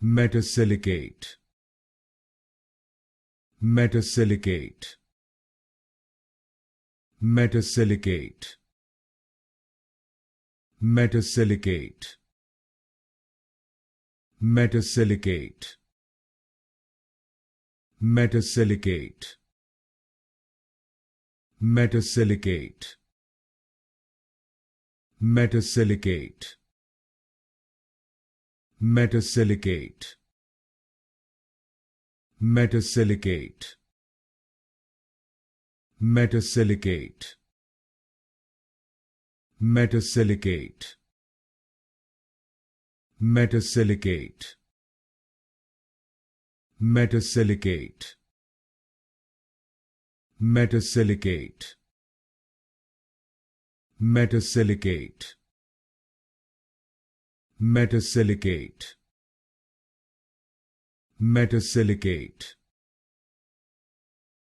Metasilicate. Metasilicate. Metasilicate. Metasilicate. Metasilicate. Metasilicate. Metasilicate. Metasilicate. Metasilicate. Metasilicate. Metasilicate. Metasilicate. Metasilicate. Metasilicate. Metasilicate. Metasilicate. Metasilicate. Metasilicate.